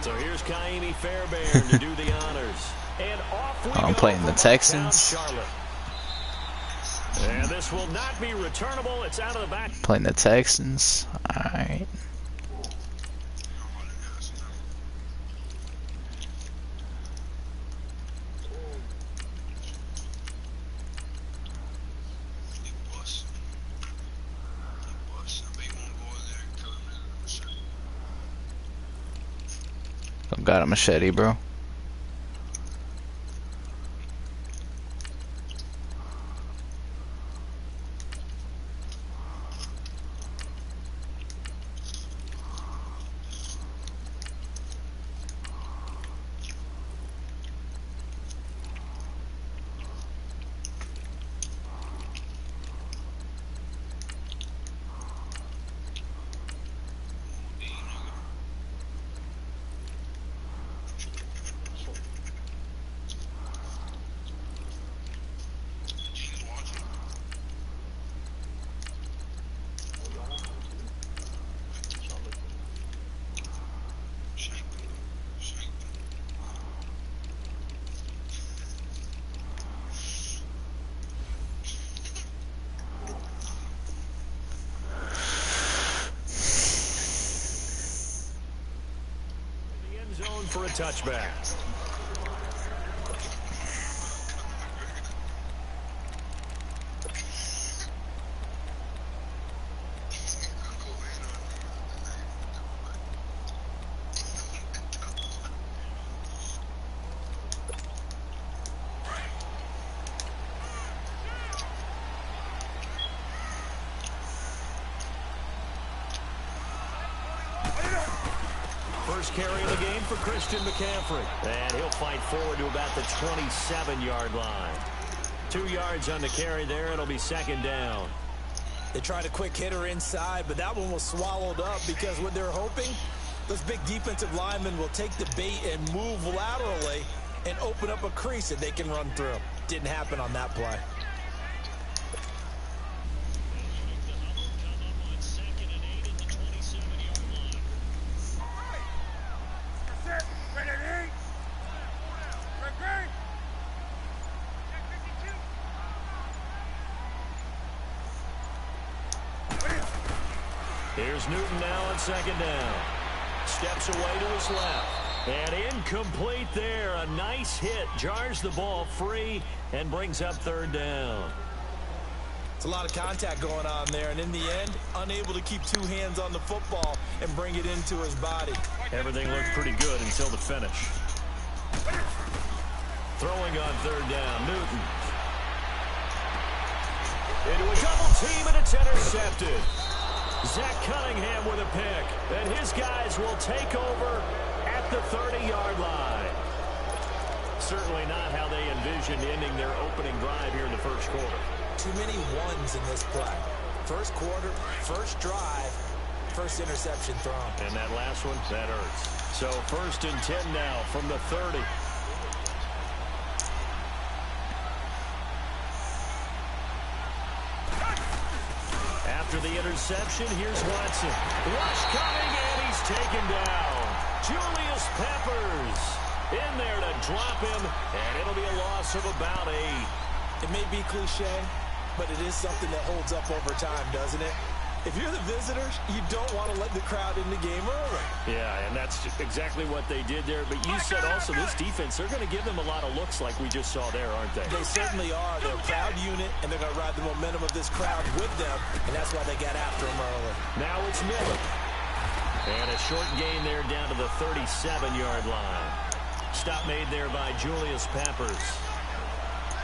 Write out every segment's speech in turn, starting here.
So here's Kaimi Fairbairn to do the honors. And off we I'm go playing the Texans. And this will not be returnable. It's out of the back. Playing the Texans. Alright. Got a machete, bro. For a touchback. First carry of the game for Christian McCaffrey. And he'll fight forward to about the 27-yard line. 2 yards on the carry there. It'll be second down. They tried a quick hitter inside, but that one was swallowed up because what they're hoping, those big defensive linemen will take the bait and move laterally and open up a crease that they can run through. Didn't happen on that play. Here's Newton now on second down. Steps away to his left. And incomplete there. A nice hit. Jars the ball free and brings up third down. It's a lot of contact going on there. And in the end, unable to keep two hands on the football and bring it into his body. Everything looked pretty good until the finish. Throwing on third down. Newton. Into a double team, and it's intercepted. Zach Cunningham with a pick, and his guys will take over at the 30-yard line. Certainly not how they envisioned ending their opening drive here in the first quarter. Too many ones in this play. First quarter, first drive, first interception thrown. And that last one, that hurts. So 1st and 10 now from the 30. After the interception, here's Watson. Rush coming, and he's taken down. Julius Peppers in there to drop him, and it'll be a loss of about 8. It may be cliche, but it is something that holds up over time, doesn't it? If you're the visitors, you don't want to let the crowd in the game early. Yeah, and that's exactly what they did there. But you said also this defense, they're going to give them a lot of looks like we just saw there, aren't they? They certainly are. They're a proud unit, and they're going to ride the momentum of this crowd with them, and that's why they got after them early. Now it's Miller. And a short gain there down to the 37-yard line. Stop made there by Julius Peppers.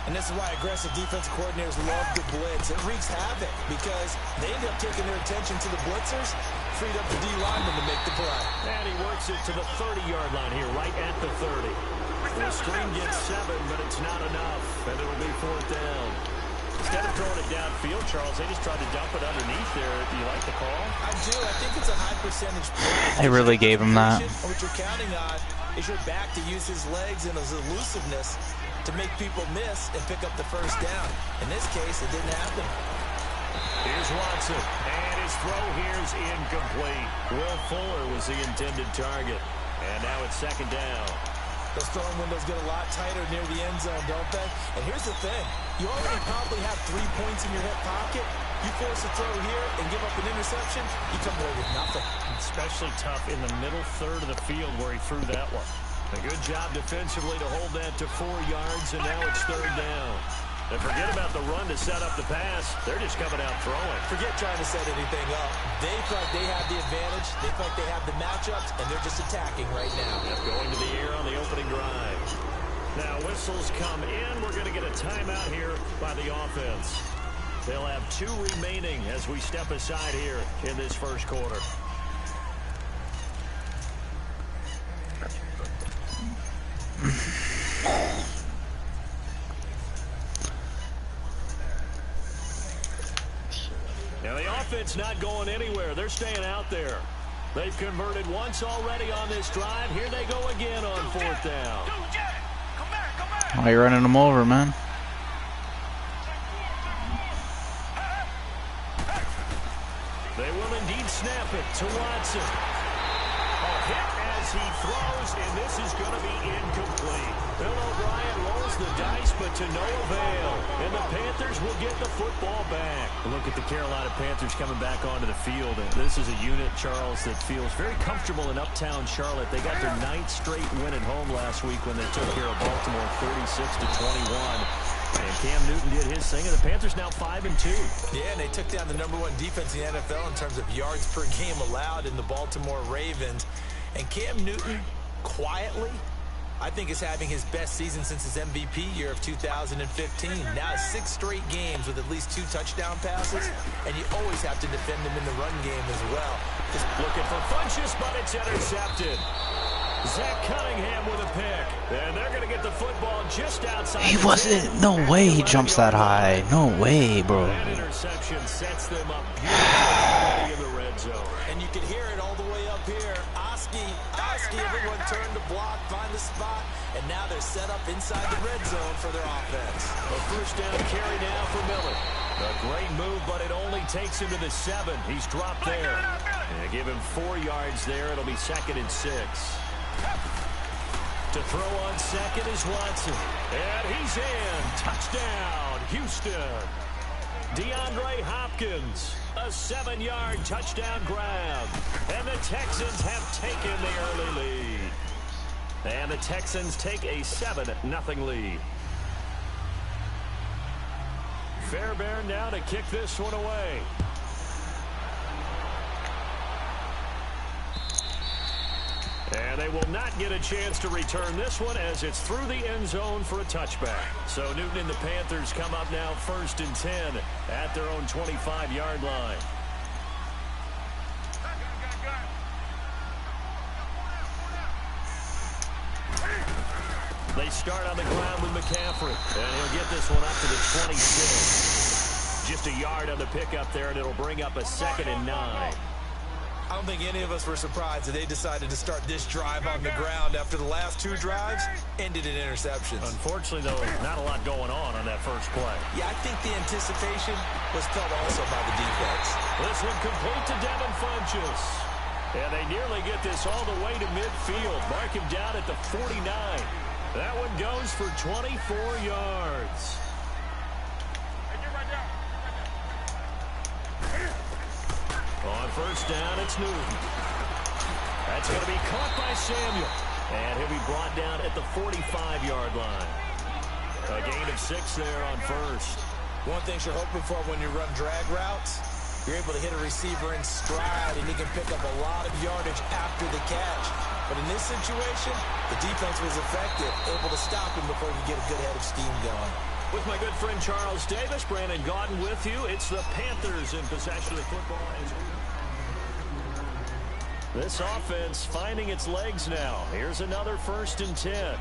And this is why aggressive defensive coordinators love the blitz. It wreaks havoc because they end up taking their attention to the blitzers, freed up the D lineman to make the play. And he works it to the 30-yard line here, right at the 30. The screen gets 7, but it's not enough, and it will be 4th down. Instead of throwing it downfield, Charles, they just tried to dump it underneath there. Do you like the call? I do. I think it's a high percentage play. They really gave him that. What you're counting on is your back to use his legs and his elusiveness to make people miss and pick up the first down. In this case, it didn't happen. Here's Watson, and his throw here is incomplete. Will Fuller was the intended target. And now it's second down. Those throwing windows get a lot tighter near the end zone, don't they? And here's the thing. You already probably have 3 points in your hip pocket. You force a throw here and give up an interception, you come away with nothing. Especially tough in the middle third of the field where he threw that one. A good job defensively to hold that to 4 yards, and now it's third down. And forget about the run to set up the pass. They're just coming out throwing. Forget trying to set anything up. They feel like they have the advantage. They feel like they have the matchups, and they're just attacking right now. Yep, going to the air on the opening drive. Now whistles come in. We're going to get a timeout here by the offense. They'll have 2 remaining as we step aside here in this first quarter. Now the offense not going anywhere. They're staying out there. They've converted once already on this drive. Here they go again on 4th down. Why are you running them over, man? They will indeed snap it to Watson. A hit as he throws, and this is going to be incomplete. Bill O'Brien rolls the dice, but to no avail. And the Panthers will get the football back. Look at the Carolina Panthers coming back onto the field. And this is a unit, Charles, that feels very comfortable in uptown Charlotte. They got their 9th straight win at home last week when they took care of Baltimore 36-21. And Cam Newton did his thing, and the Panthers now 5-2. Yeah, and they took down the #1 defense in the NFL in terms of yards per game allowed in the Baltimore Ravens. And Cam Newton, quietly, I think is having his best season since his MVP year of 2015. Now 6 straight games with at least 2 touchdown passes, and you always have to defend him in the run game as well. Just looking for Funchess, but it's intercepted. Zach Cunningham with a pick, and they're going to get the football just outside. He wasn't. No way he jumps that high. No way, bro. That interception sets them up beautifully in the red zone. And you can hear it all the way up here. Oski, everyone turned to block, find the spot, and now they're set up inside the red zone for their offense. A first down carry now for Miller. A great move, but it only takes him to the 7. He's dropped there. And give him 4 yards there. It'll be 2nd and 6. To throw on second is Watson. And he's in. Touchdown, Houston. DeAndre Hopkins, a 7-yard touchdown grab. And the Texans have taken the early lead. And the Texans take a 7-0 lead. Fairbairn now to kick this one away. And they will not get a chance to return this one as it's through the end zone for a touchback. So Newton and the Panthers come up now 1st and 10 at their own 25-yard line. They start on the ground with McCaffrey, and he'll get this one up to the 26. Just a yard on the pickup there, and it'll bring up a 2nd and 9. I don't think any of us were surprised that they decided to start this drive on the ground after the last 2 drives ended in interceptions. Unfortunately, though, not a lot going on that first play. Yeah, I think the anticipation was felt also by the defense. This one complete to Devin Funchess. And they nearly get this all the way to midfield. Mark him down at the 49. That one goes for 24 yards. On first down, it's Newton. That's going to be caught by Samuel. And he'll be brought down at the 45-yard line. A gain of 6 there on first. One thing you're hoping for when you run drag routes, you're able to hit a receiver in stride, and he can pick up a lot of yardage after the catch. But in this situation, the defense was effective, able to stop him before he could get a good head of steam going. With my good friend Charles Davis, Brandon Gaudin with you. It's the Panthers in possession of the football. This offense finding its legs now. Here's another 1st and 10.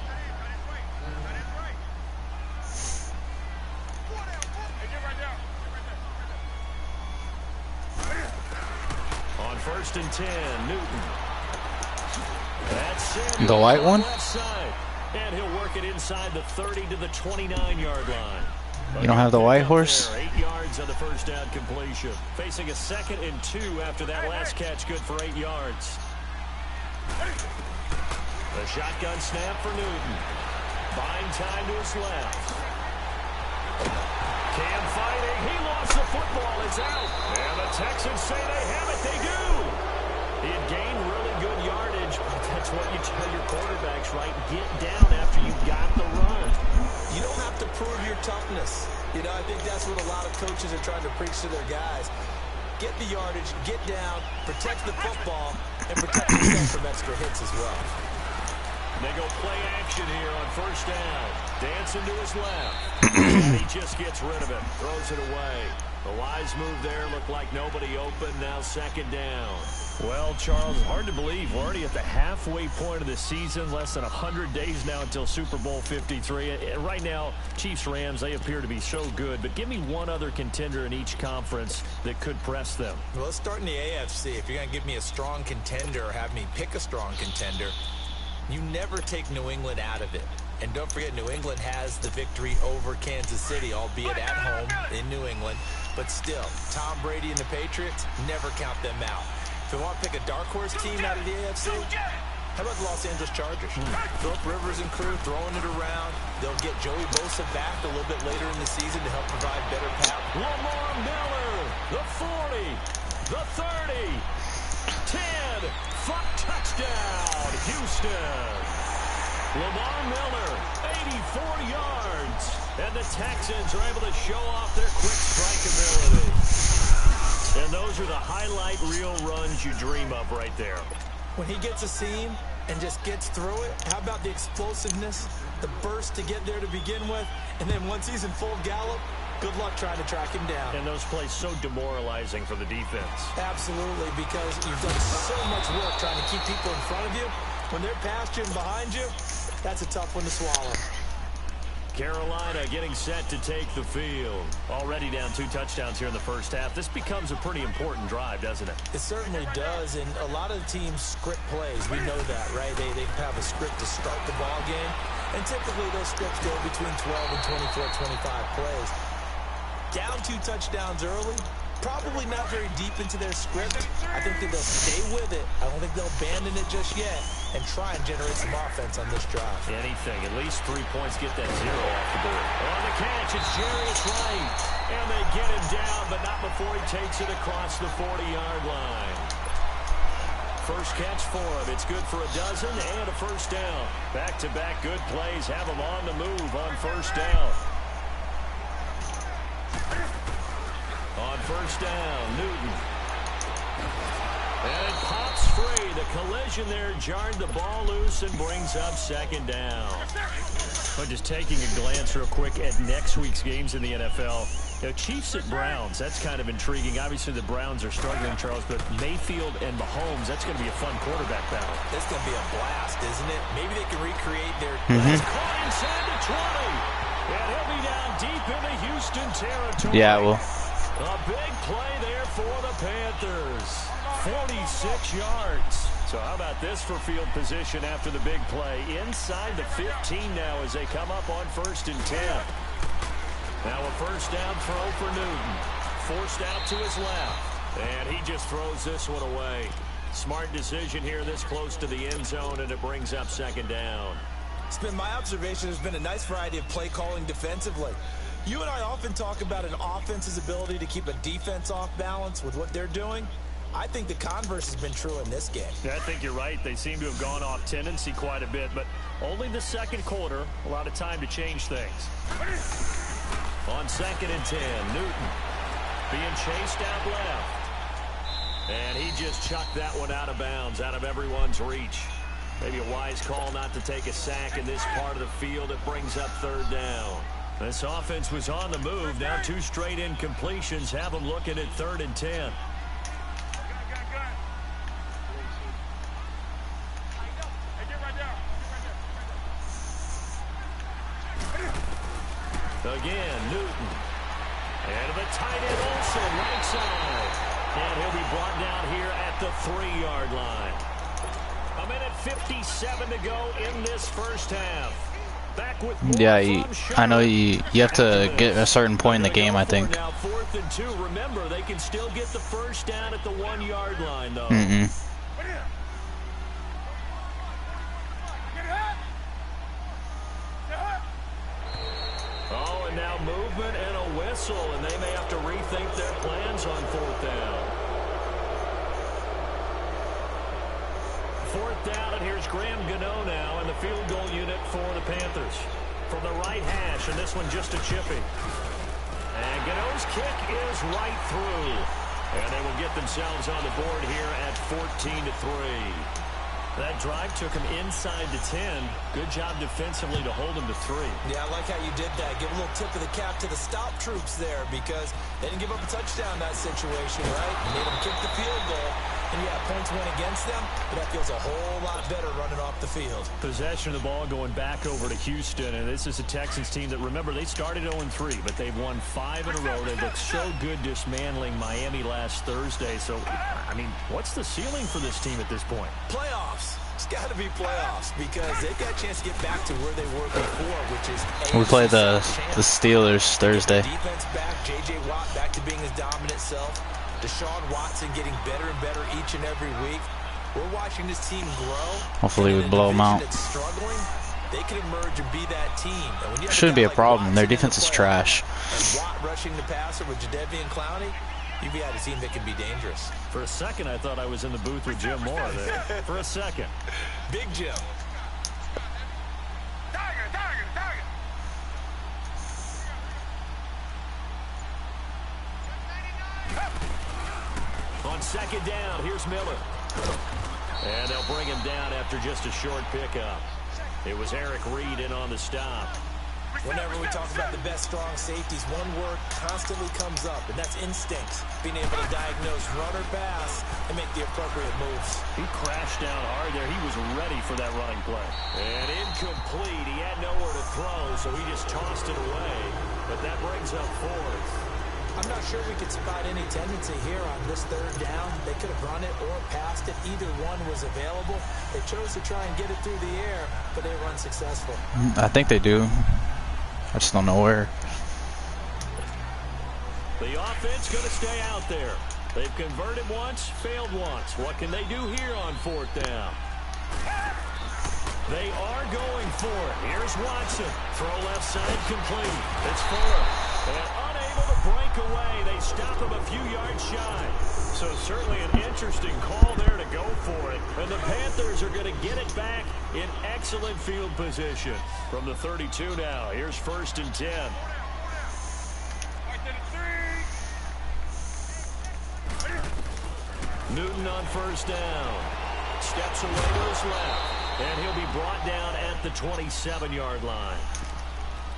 On 1st and 10, Newton. That's Samuel. The white one? Left side. And he'll work it inside the 30 to the 29-yard line. You don't have the white horse? 8 yards on the first down completion. Facing a 2nd and 2 after that last catch, good for 8 yards. The shotgun snap for Newton. Buying time to his left. Cam fighting. He lost the football. It's out. And the Texans say they have it. They do. He had gained really good yardage. That's what you tell your quarterbacks, right? Get down after you got the run. You don't have to prove your toughness. You know, I think that's what a lot of coaches are trying to preach to their guys. Get the yardage, get down, protect the football, and protect yourself from extra hits as well. They go play action here on first down. Dancing to his left. And he just gets rid of it. Throws it away. The wise move there. Looked like nobody open. Now second down. Well, Charles, hard to believe. We're already at the halfway point of the season. Less than 100 days now until Super Bowl 53. Right now, Chiefs-Rams, they appear to be so good. But give me one other contender in each conference that could press them. Well, let's start in the AFC. If you're going to give me a strong contender or have me pick a strong contender, you never take New England out of it. And don't forget, New England has the victory over Kansas City, albeit at home in New England. But still, Tom Brady and the Patriots, never count them out. If you want to pick a dark horse team out of the AFC, how about the Los Angeles Chargers? Philip Rivers and crew throwing it around. They'll get Joey Bosa back a little bit later in the season to help provide better pass. Lamar Miller, the 40, the 30, 10, touchdown, Houston. Lamar Miller, 84 yards. And the Texans are able to show off their quick strike ability. And those are the highlight reel runs you dream of right there. When he gets a seam and just gets through it, how about the explosiveness, the burst to get there to begin with, and then once he's in full gallop, good luck trying to track him down. And those plays so demoralizing for the defense. Absolutely, because you've done so much work trying to keep people in front of you. When they're past you and behind you, that's a tough one to swallow. Carolina getting set to take the field. Already down 2 touchdowns here in the first half. This becomes a pretty important drive, doesn't it? It certainly does, and a lot of the teams script plays. We know that, right? They have a script to start the ball game, and typically those scripts go between 12 and 24, 25 plays. Down 2 touchdowns early, probably not very deep into their script. I think that they'll stay with it. I don't think they'll abandon it just yet and try and generate some offense on this drive. Anything. At least 3 points, get that 0 off the board. On the catch, it's Jarius Wright. And they get him down, but not before he takes it across the 40-yard line. First catch for him. It's good for a dozen and a first down. Back-to-back good plays have him on the move on first down. On first down, Newton. And it pops free. The collision there jarred the ball loose and brings up second down. But just taking a glance real quick at next week's games in the NFL. You know, Chiefs at Browns, that's kind of intriguing. Obviously, the Browns are struggling, Charles, but Mayfield and Mahomes, that's going to be a fun quarterback battle. That's going to be a blast, isn't it? Maybe they can recreate their... Caught inside the 20. And he'll be down deep in the Houston territory. Yeah, well. A big play there for the Panthers. 46 yards. So how about this for field position after the big play? Inside the 15 now as they come up on 1st and 10. Now a first down throw for Newton. Forced out to his left. And he just throws this one away. Smart decision here this close to the end zone, and it brings up second down. It's been my observation there's been a nice variety of play calling defensively. You and I often talk about an offense's ability to keep a defense off balance with what they're doing. I think the converse has been true in this game. Yeah, I think you're right. They seem to have gone off tendency quite a bit, but only the second quarter, a lot of time to change things. On 2nd and 10, Newton being chased out left. And he just chucked that one out of bounds, out of everyone's reach. Maybe a wise call not to take a sack in this part of the field. It brings up 3rd down. This offense was on the move. Now 2 straight incompletions have them looking at 3rd and 10. Again, Newton. And the tight end Olsen, right side. And he'll be brought down here at the 3-yard line. 1:57 to go in this first half. Back with Yeah, I know you have to get a certain point in the game, I think. Now 4th and 2. Remember, they can still get the first down at the 1-yard line, though. And now movement and a whistle, and they may have to rethink their plans on 4th down. 4th down, and here's Graham Gano now in the field goal unit for the Panthers. From the right hash, and this one just a chippy. And Gano's kick is right through. And they will get themselves on the board here at 14-3. That drive took him inside the 10. Good job defensively to hold him to 3. Yeah, I like how you did that. Give a little tip of the cap to the stop troops there because they didn't give up a touchdown in that situation, right? Made them kick the field goal. And yeah, points went against them, but that feels a whole lot better running off the field. Possession of the ball going back over to Houston, and this is a Texans team that, remember, they started 0-3, but they've won 5 in a row. They looked so good dismantling Miami last Thursday. So, I mean, what's the ceiling for this team at this point? Playoffs. It's got to be playoffs because they've got a chance to get back to where they were before, which is we play the Steelers Thursday. Defense back, J.J. Watt back to being his dominant self. Deshaun Watson getting better and better each and every week. We're watching this team grow. Hopefully we blow them out. That's struggling, they can emerge and be that team. And when you Shouldn't be a problem. Watson Their defense is trash. And Watt rushing the passer with Jadeveon Clowney, you've got a team that can be dangerous. For a second, I thought I was in the booth with Jim Moore there. For a second. Big Jim. On 2nd down, here's Miller. And they'll bring him down after just a short pickup. It was Eric Reed in on the stop. Whenever we talk about the best strong safeties, one word constantly comes up, and that's instincts. Being able to diagnose run or pass and make the appropriate moves. He crashed down hard there. He was ready for that running play. And incomplete. He had nowhere to throw, so he just tossed it away. But that brings up 4th. I'm not sure we could spot any tendency here on this 3rd down. They could have run it or passed it. Either one was available. They chose to try and get it through the air, but they were unsuccessful. I think they do. I just don't know where. The offense going to stay out there. They've converted once, failed once. What can they do here on 4th down? They are going for it. Here's Watson. Throw left side complete. It's Fuller. And unable to break away. They stop him a few yards shy. So certainly an interesting call there to go for it. And the Panthers are going to get it back in excellent field position. From the 32 now, here's 1st and 10. Newton on 1st down. Steps away to his left. And he'll be brought down at the 27-yard line.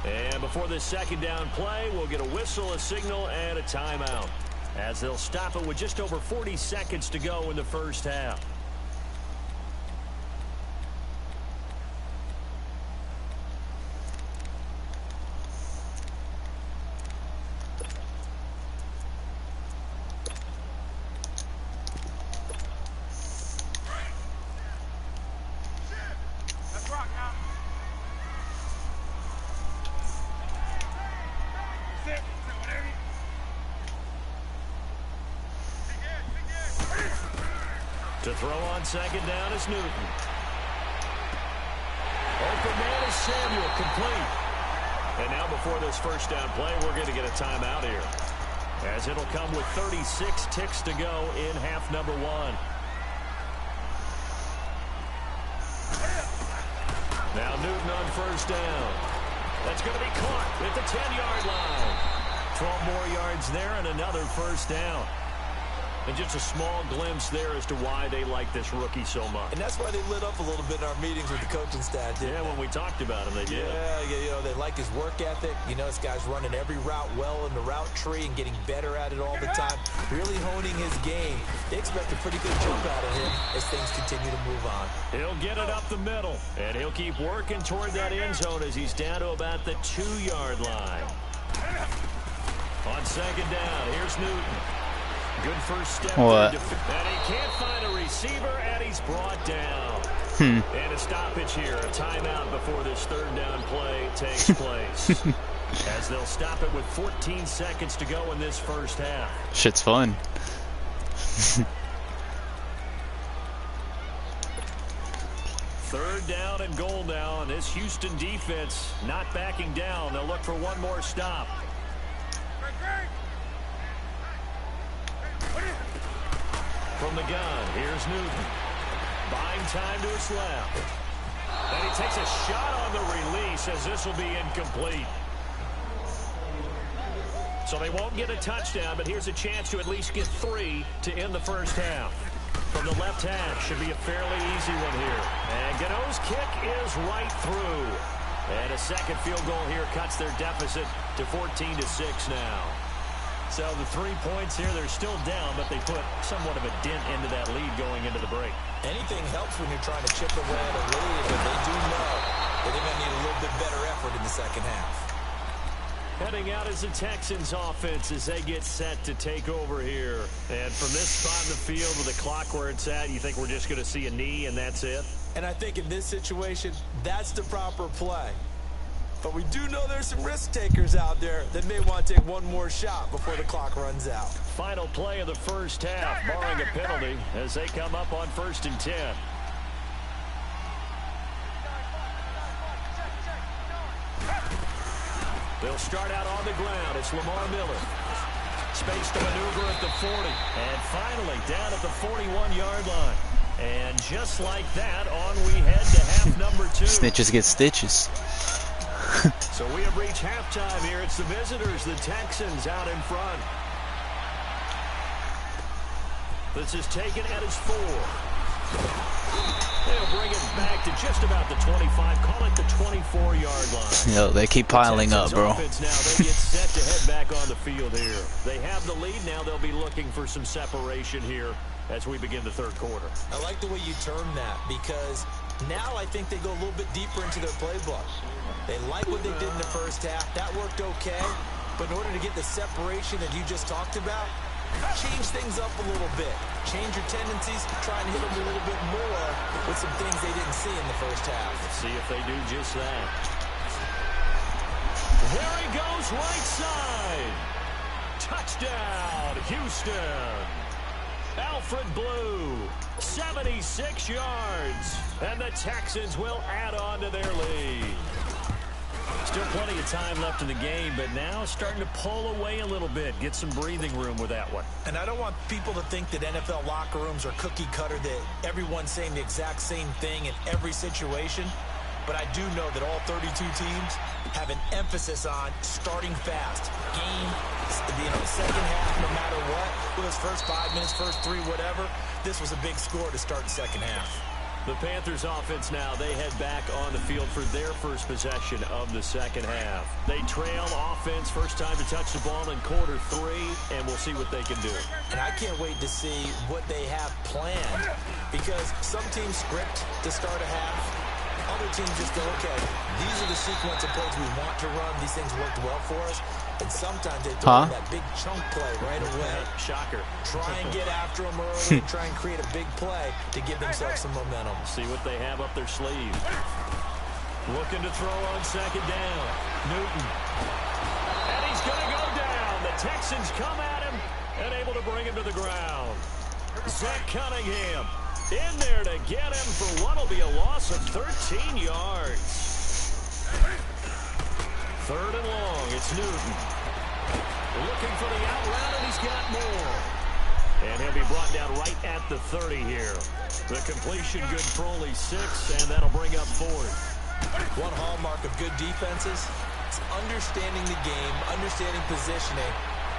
And before this 2nd down play, we'll get a whistle, a signal, and a timeout, as they'll stop it with just over 40 seconds to go in the 1st half. To throw on 2nd down is Newton. Open man is Samuel, complete. And now before this 1st down play, we're going to get a timeout here, as it'll come with 36 ticks to go in half number 1. Now Newton on 1st down. That's going to be caught at the 10-yard line. 12 more yards there and another 1st down. And just a small glimpse there as to why they like this rookie so much. And that's why they lit up a little bit in our meetings with the coaching staff, didn't they? When we talked about him, they did. Yeah, you know, they like his work ethic. You know, this guy's running every route well in the route tree and getting better at it all the time. Really honing his game. They expect a pretty good jump out of him as things continue to move on. He'll get it up the middle, and he'll keep working toward that end zone as he's down to about the 2-yard line. On 2nd down, here's Newton. Good first step. What? And he can't find a receiver, and he's brought down. And a stoppage here, a timeout before this 3rd down play takes place. As they'll stop it with 14 seconds to go in this 1st half. Shit's fun. Third down and goal now, and this Houston defense not backing down. They'll look for one more stop. From the gun, here's Newton. Buying time to his left. And he takes a shot on the release as this will be incomplete. So they won't get a touchdown, but here's a chance to at least get 3 to end the first half. From the left half, should be a fairly easy one here. And Gano's kick is right through. And a second field goal here cuts their deficit to 14-6 now. So the 3 points here, they're still down, but they put somewhat of a dent into that lead going into the break. Anything helps when you're trying to chip away at a lead, but they do know that they're going to need a little bit better effort in the second half. Heading out is the Texans offense as they get set to take over here. And from this spot in the field with the clock where it's at, you think we're just going to see a knee and that's it? And I think in this situation, that's the proper play. But we do know there's some risk takers out there that may want to take one more shot before the clock runs out. Final play of the first half, barring a penalty, as they come up on 1st and 10. They'll start out on the ground. It's Lamar Miller. Space to maneuver at the 40. And finally down at the 41-yard line. And just like that, on we head to half number 2. Snitches get stitches. So we have reached halftime here. It's the visitors, the Texans, out in front. This is taken at his 4. They'll bring it back to just about the 25. Call it the 24-yard line. Yo, they keep piling up, bro. Now they get set to head back on the field here. They have the lead now. They'll be looking for some separation here as we begin the third quarter. I like the way you term that because now I think they go a little bit deeper into their playbook. They like what they did in the first half. That worked okay. But in order to get the separation that you just talked about, change things up a little bit. Change your tendencies, try and hit them a little bit more with some things they didn't see in the first half. Let's see if they do just that. There he goes, right side. Touchdown, Houston. Alfred Blue, 76 yards. And the Texans will add on to their lead. Still plenty of time left in the game, but now starting to pull away a little bit. Get some breathing room with that one. And I don't want people to think that NFL locker rooms are cookie cutter, that everyone's saying the exact same thing in every situation. But I do know that all 32 teams have an emphasis on starting fast. Game, second half, no matter what. With those first 5 minutes, first 3, whatever. This was a big score to start the second half. The Panthers offense now, they head back on the field for their first possession of the second half. They trail offense, first time to touch the ball in quarter 3, and we'll see what they can do. And I can't wait to see what they have planned, because some teams script to start a half. Other teams just go, okay, these are the sequence of plays we want to run. These things worked well for us. And sometimes they throw in that big chunk play right away. Shocker. Try and get after them early and try and create a big play to give themselves some momentum. See what they have up their sleeve. Looking to throw on second down. Newton. And he's going to go down. The Texans come at him and able to bring him to the ground. Zach Cunningham in there to get him for what will be a loss of 13 yards. Third and long, it's Newton. Looking for the out route, and he's got more. And he'll be brought down right at the 30 here. The completion good for only 6, and that'll bring up 4th. One hallmark of good defenses is understanding the game, understanding positioning,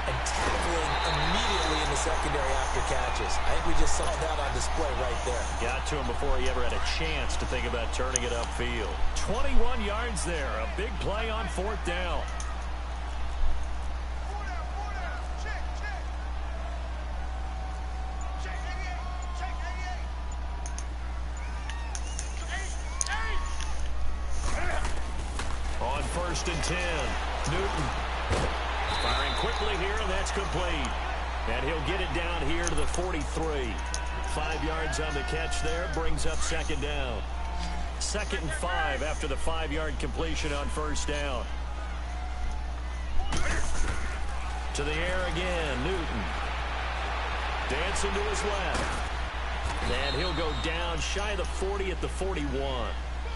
and tackling immediately in the secondary after catches. I think we just saw that on display right there. Got to him before he ever had a chance to think about turning it upfield. 21 yards there. A big play on 4th down. On 1st and 10, Newton. Firing quickly here, and that's complete. And he'll get it down here to the 43. 5 yards on the catch there, brings up second down. 2nd and 5 after the 5-yard completion on 1st down. To the air again, Newton. Dancing to his left. And he'll go down shy of the 40 at the 41.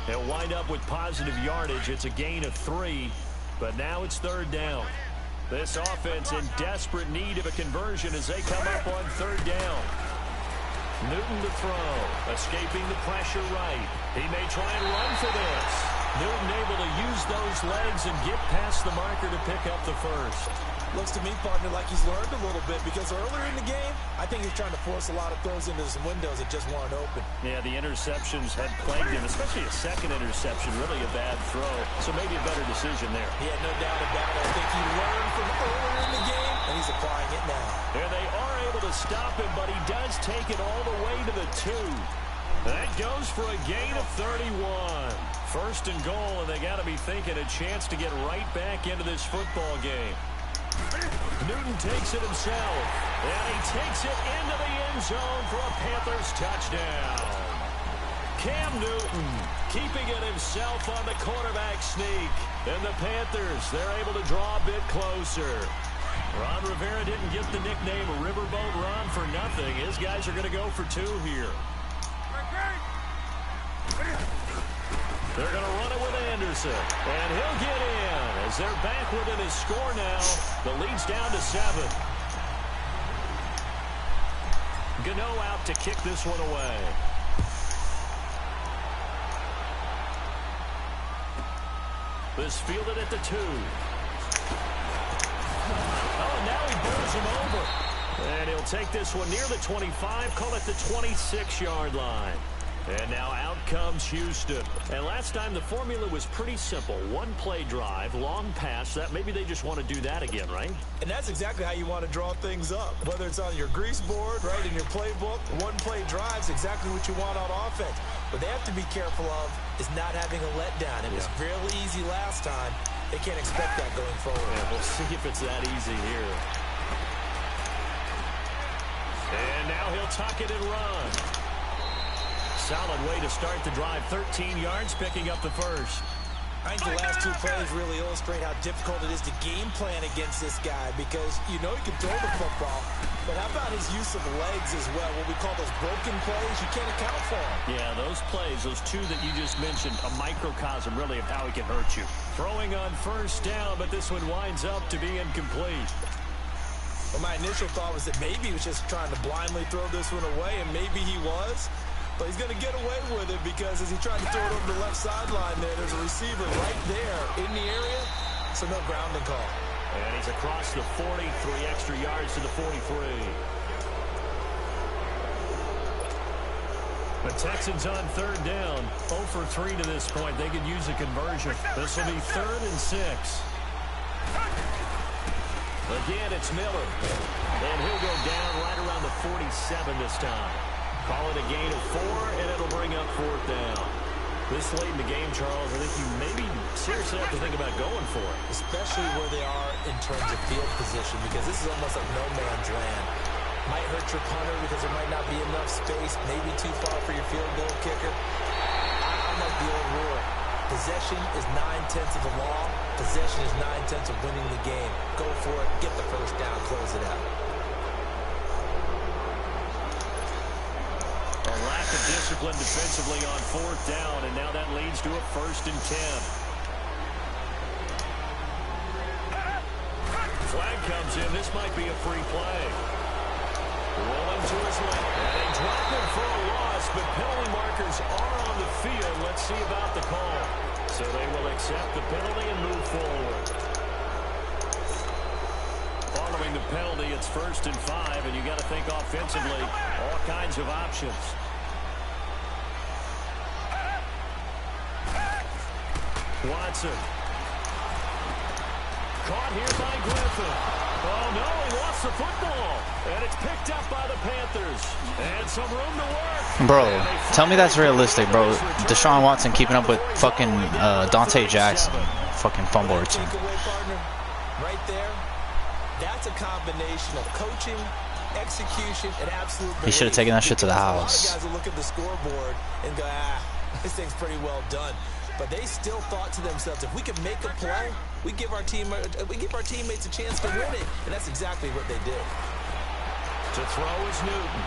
He'll wind up with positive yardage. It's a gain of 3, but now it's 3rd down. This offense in desperate need of a conversion as they come up on 3rd down. Newton to throw, escaping the pressure right. He may try and run for this. Newton able to use those legs and get past the marker to pick up the first. Looks to me, partner, like he's learned a little bit because earlier in the game, I think he's trying to force a lot of throws into some windows that just weren't open. Yeah, the interceptions had plagued him, especially a second interception, really a bad throw. So maybe a better decision there. Yeah, no doubt about it. I think he learned from earlier in the game, and he's applying it now. And they are able to stop him, but he does take it all the way to the 2. That goes for a gain of 31. 1st and goal, and they got to be thinking a chance to get right back into this football game. Newton takes it himself, and he takes it into the end zone for a Panthers touchdown. Cam Newton keeping it himself on the quarterback sneak. And the Panthers, they're able to draw a bit closer. Ron Rivera didn't get the nickname Riverboat Ron for nothing. His guys are going to go for 2 here. They're going to run it with Anderson, and he'll get in as they're back within his score now. The lead's down to 7. Gano out to kick this one away. This fielded at the 2. Oh, and now he bowls him over. And he'll take this one near the 25, call it the 26-yard line. And now out comes Houston. And last time the formula was pretty simple. 1-play drive, long pass. That maybe they just want to do that again, right? And that's exactly how you want to draw things up. Whether it's on your grease board, right, in your playbook, 1-play drive's exactly what you want on offense. What they have to be careful of is not having a letdown. It was fairly easy last time. They can't expect that going forward. Yeah, we'll see if it's that easy here. And now he'll tuck it and run. Solid way to start the drive. 13 yards, picking up the first. I think the last 2 plays really illustrate how difficult it is to game plan against this guy because you know he can throw the football, but how about his use of legs as well? What we call those broken plays, you can't account for them. Yeah, those plays, those 2 that you just mentioned, a microcosm really of how he can hurt you. Throwing on 1st down, but this one winds up to be incomplete. Well, my initial thought was that maybe he was just trying to blindly throw this one away, and maybe he was. But he's going to get away with it because as he tried to throw it over the left sideline there's a receiver right there in the area, so no grounding call. And he's across the 40, 3 extra yards to the 43. The Texans on 3rd down, 0 for 3 to this point. They could use a conversion. This will be 3rd and 6. Again, it's Miller. And he'll go down right around the 47 this time. Call it a gain of 4, and it'll bring up 4th down. This late in the game, Charles, I think you maybe seriously have to think about going for it. Especially where they are in terms of field position, because this is almost like no man's land. Might hurt your punter because there might not be enough space, maybe too far for your field goal kicker. I like the old rule. Possession is 9/10 of the law. Possession is 9/10 of winning the game. Go for it, get the 1st down, close it out. A lack of discipline defensively on 4th down, and now that leads to a 1st and 10. Flag comes in. This might be a free play. Rolling to his left. And they drop him for a loss, but penalty markers are on the field. Let's see about the call. So they will accept the penalty and move forward. Following the penalty, it's 1st and 5, and you got to think offensively, all kinds of options. Watson. Caught here by Griffin. Oh, no, he lost the football. And it's picked up by the Panthers. And some room to work. Bro, tell me that's realistic, bro. Deshaun Watson keeping up with fucking Dante Jackson. Fucking fumble return. Right there. That's a combination of coaching, execution, and absolute belief. He should have taken that shit to the house. A lot of guys will look at the scoreboard and go, this thing's pretty well done. But they still thought to themselves, if we can make a play, we give our teammates a chance to win it. And that's exactly what they did. To throw is Newton.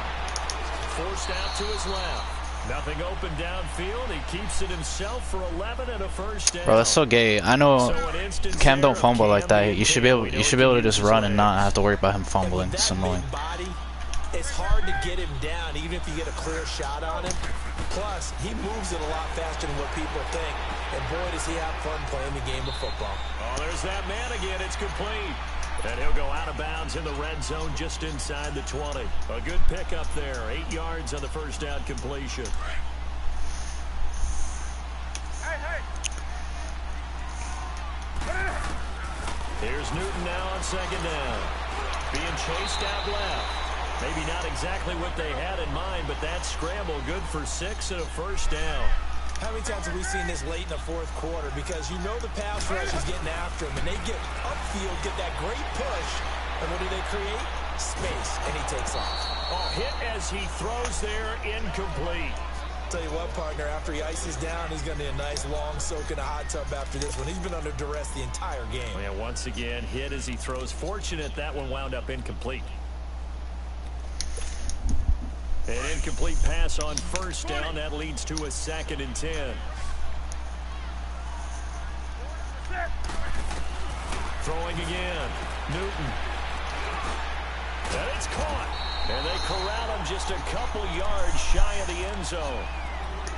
forced out to his left. Nothing open downfield. He keeps it himself for 11 and a first down. Bro, that's so gay. I know Cam don't fumble like that. You should be able to just run and not have to worry about him fumbling. It's annoying. It's hard to get him down even if you get a clear shot on him. Plus, he moves it a lot faster than what people think. And boy, does he have fun playing the game of football. Oh, there's that man again. It's complete. And he'll go out of bounds in the red zone just inside the 20. A good pickup there. 8 yards on the first down completion. Here's Newton now on second down. Being chased out left. Maybe not exactly what they had in mind, but that scramble good for 6 and a first down. How many times have we seen this late in the fourth quarter? Because you know the pass rush is getting after him, and they get upfield, get that great push, and what do they create? Space, and he takes off. Oh, hit as he throws there, incomplete. Tell you what, partner, after he ices down, he's going to need a nice long soak in a hot tub after this one. He's been under duress the entire game. Yeah, once again, hit as he throws. Fortunate that one wound up incomplete. An incomplete pass on first down. That leads to a 2nd and 10. Throwing again. Newton. And it's caught. And they corral him just a couple yards shy of the end zone.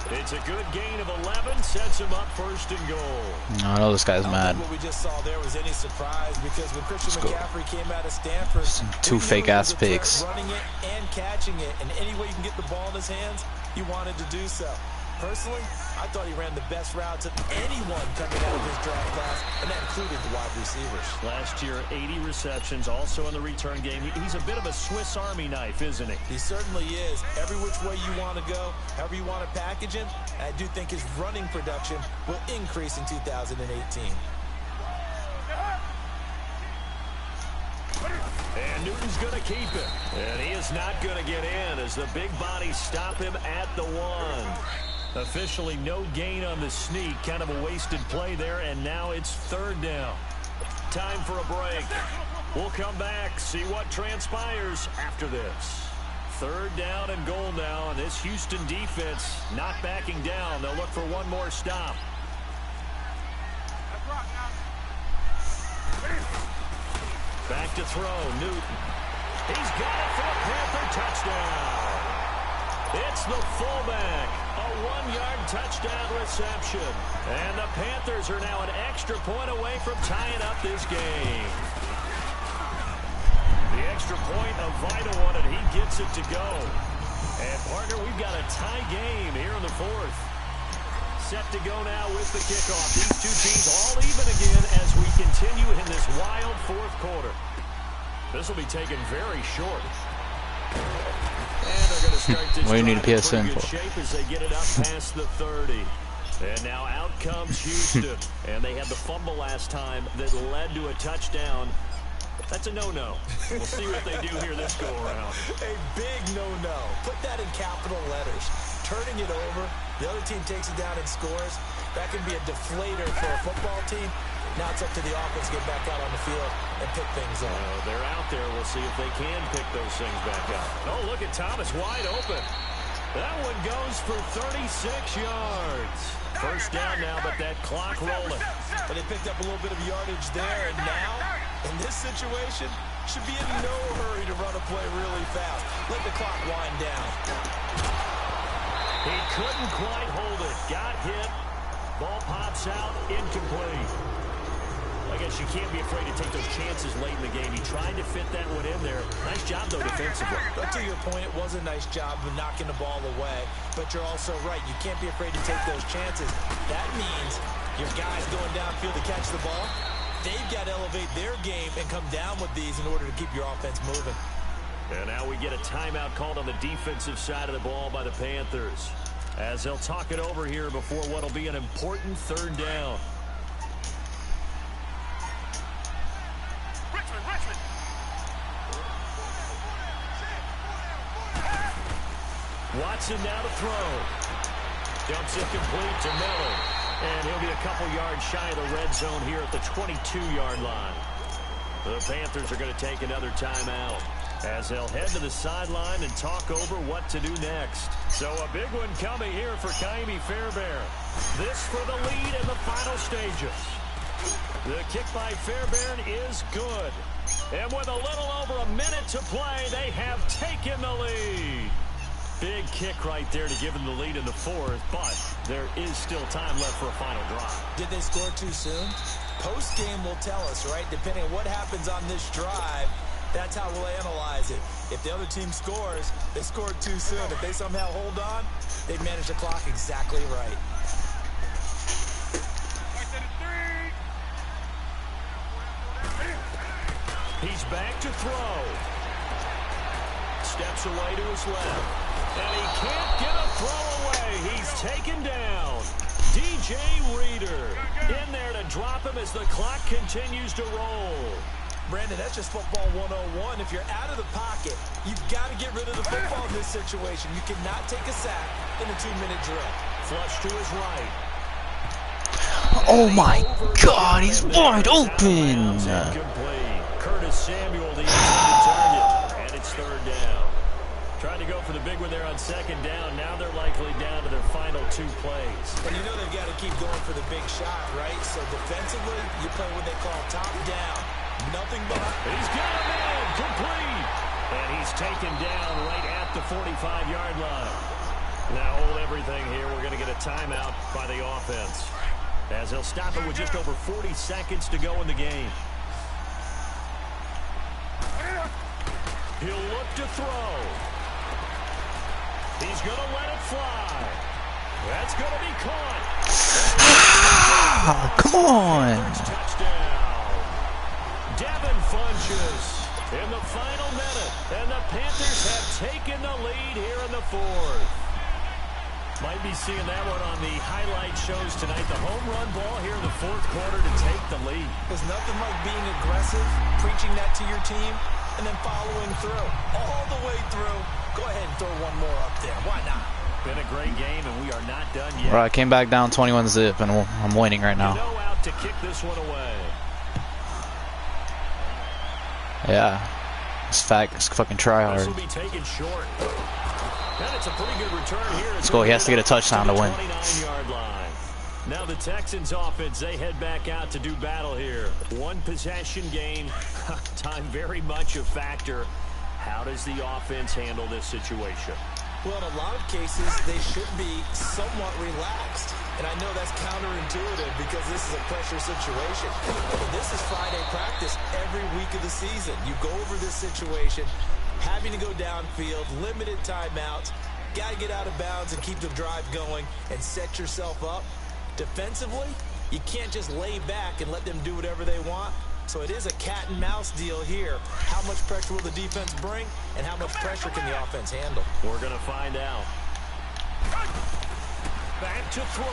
It's a good gain of 11. Sets him up 1st and goal. I know this guy's mad. What we just saw there was any surprise because when Christian McCaffrey came out of Stanford, some 2 fake-ass picks. Running it and catching it, and any way you can get the ball in his hands, he wanted to do so. Personally, I thought he ran the best routes of anyone coming out of his draft class, and that included the wide receivers. Last year, 80 receptions, also in the return game. He's a bit of a Swiss Army knife, isn't he? He certainly is. Every which way you want to go, however you want to package him, I do think his running production will increase in 2018. And Newton's going to keep it. And he is not going to get in as the big bodies stop him at the 1. Officially no gain on the sneak. Kind of a wasted play there, and now it's 3rd down. Time for a break. We'll come back, see what transpires after this. 3rd down and goal now, and this Houston defense not backing down. They'll look for one more stop. Back to throw, Newton. He's got it for a Panther touchdown. It's the fullback. A 1-yard touchdown reception. And the Panthers are now an extra point away from tying up this game. The extra point, a vital one, and he gets it to go. And, partner, we've got a tie game here in the 4th. Set to go now with the kickoff. These two teams all even again as we continue in this wild 4th quarter. This will be taken very short. And they're going to start this What do you need a drive in PSN pretty good for? shape as they get it up past the 30. And now out comes Houston. And they had the fumble last time that led to a touchdown. That's a no-no. We'll see what they do here this go-around. A big no-no. Put that in capital letters. Turning it over, the other team takes it down and scores. That can be a deflator for a football team. Now it's up to the offense to get back out on the field and pick things up. They're out there. We'll see if they can pick those things back up. Oh, look at Thomas wide open. That one goes for 36 yards. First down now, but that clock rolling. But they picked up a little bit of yardage there, and now, in this situation, should be in no hurry to run a play really fast. Let the clock wind down. He couldn't quite hold it. Got hit. Ball pops out. Incomplete. I guess you can't be afraid to take those chances late in the game. He tried to fit that one in there. Nice job, though, defensively. But to your point, it was a nice job of knocking the ball away. But you're also right. You can't be afraid to take those chances. That means your guys going downfield to catch the ball, they've got to elevate their game and come down with these in order to keep your offense moving. And now we get a timeout called on the defensive side of the ball by the Panthers, as they'll talk it over here before what will be an important 3rd down. Watson now to throw. Dumps it complete to Miller. And he'll be a couple yards shy of the red zone here at the 22-yard line. The Panthers are going to take another timeout. as they'll head to the sideline and talk over what to do next. So a big one coming here for Kaimi Fairbairn. This for the lead in the final stages. The kick by Fairbairn is good. And with a little over a minute to play, they have taken the lead. Big kick right there to give them the lead in the fourth, but there is still time left for a final drive. Did they score too soon? Post-game will tell us, right? Depending on what happens on this drive, that's how we'll analyze it. If the other team scores, they scored too soon. If they somehow hold on, they manage the clock exactly right. He's back to throw. Steps away to his left. And he can't get a throw away. He's taken down. DJ Reader in there to drop him as the clock continues to roll. Brandon, that's just football 101. If you're out of the pocket, you've got to get rid of the football in this situation. You cannot take a sack in a 2-minute drill. Flush to his right. Oh my God, he's wide open. Curtis Samuel, the intended target, and it's third down. Trying to go for the big one there on second down. Now they're likely down to their final 2 plays. And you know they've got to keep going for the big shot, right? So defensively, you play what they call top down. Nothing but... He's got a man, complete. And he's taken down right at the 45-yard line. Now hold everything here. We're going to get a timeout by the offense, as they'll stop it with just over 40 seconds to go in the game. He'll look to throw. He's going to let it fly. That's going to be caught. Come on. Touchdown. Devin Funchess in the final minute. And the Panthers have taken the lead here in the fourth. Might be seeing that one on the highlight shows tonight. The home run ball here in the fourth quarter to take the lead. There's nothing like being aggressive, preaching that to your team, and then following through. All the way through. Go ahead and throw one more up there. Why not? Been a great game, and we are not done yet. Right, I came back down 21-zip, and I'm winning right now. Out to kick this one away. Yeah. It's fucking try hard. This will be taken short. And it's a pretty good return here. Let's go. He has to get a touchdown to win. 29-yard line. Now the Texans offense, they head back out to do battle here. One possession game. Time very much a factor. How does the offense handle this situation? Well, in a lot of cases, they should be somewhat relaxed. And I know that's counterintuitive because this is a pressure situation. But this is Friday practice every week of the season. You go over this situation, having to go downfield, limited timeouts, got to get out of bounds and keep the drive going and set yourself up. Defensively, you can't just lay back and let them do whatever they want. So it is a cat and mouse deal here. How much pressure will the defense bring, and how much pressure can the offense handle? We're going to find out. Back to throw.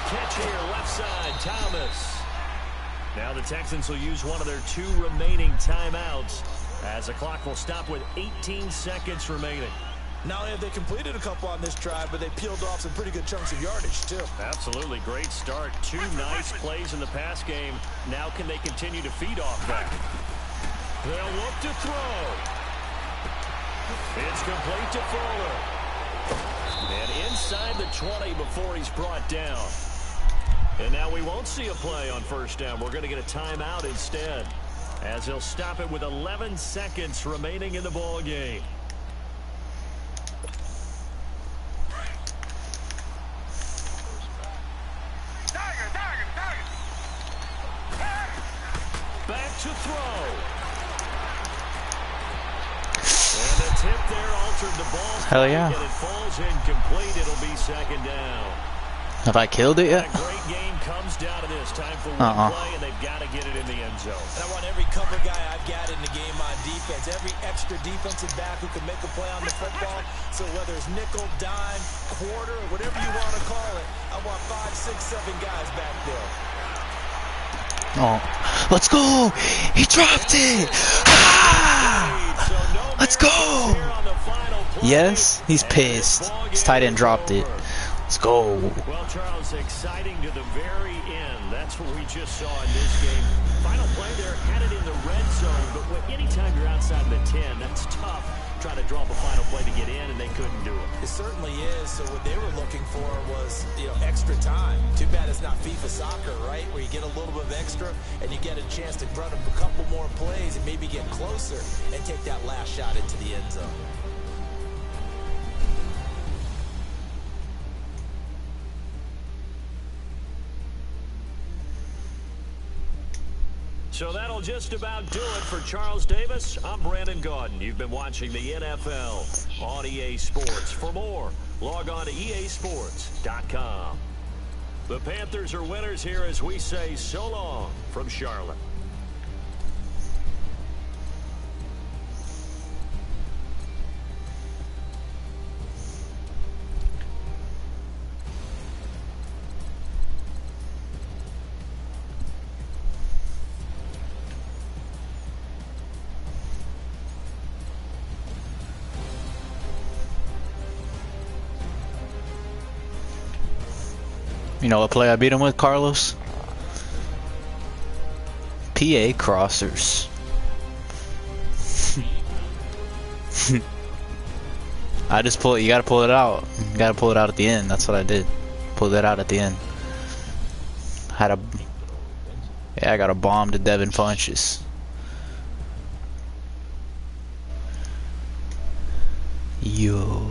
Catch here, left side, Thomas. Now the Texans will use one of their 2 remaining timeouts, as the clock will stop with 18 seconds remaining. Not only have they completed a couple on this drive, but they peeled off some pretty good chunks of yardage, too. Absolutely. Great start. 2 nice plays in the pass game. Now can they continue to feed off that? They'll look to throw. It's complete to Fuller. And inside the 20 before he's brought down. And now we won't see a play on first down. We're going to get a timeout instead, as he'll stop it with 11 seconds remaining in the ball game. Back to throw. And the tip there altered the ball. Hell yeah. And it falls incomplete. It'll be second down. Have I killed it yet? A great game comes down to this. Time for one play, and they've got to get it in the end zone. And I want every cover guy I've got in the game on defense, every extra defensive back who can make a play on the football. So whether it's nickel, dime, quarter, or whatever you want to call it, I want 5, 6, 7 guys back there. Oh, let's go! He dropped it! Ah! Let's go! Yes, he's pissed. His tight end dropped it. Let's go. Well, Charles, exciting to the very end. That's what we just saw in this game. Final play there, had it in the red zone, but anytime you're outside the 10, that's tough. Trying to draw up a final play to get in, and they couldn't do it. It certainly is. So what they were looking for was, extra time. Too bad it's not FIFA soccer, right? Where you get a little bit of extra, and you get a chance to run a couple more plays and maybe get closer and take that last shot into the end zone. So that'll just about do it for Charles Davis. I'm Brandon Gaudin. You've been watching the NFL on EA Sports. For more, log on to easports.com. The Panthers are winners here as we say so long from Charlotte. You know what play I beat him with, Carlos? PA crossers. I just pull it. You gotta pull it out. You gotta pull it out at the end. That's what I did. Pull that out at the end. I got a bomb to Devin Funches. Yo.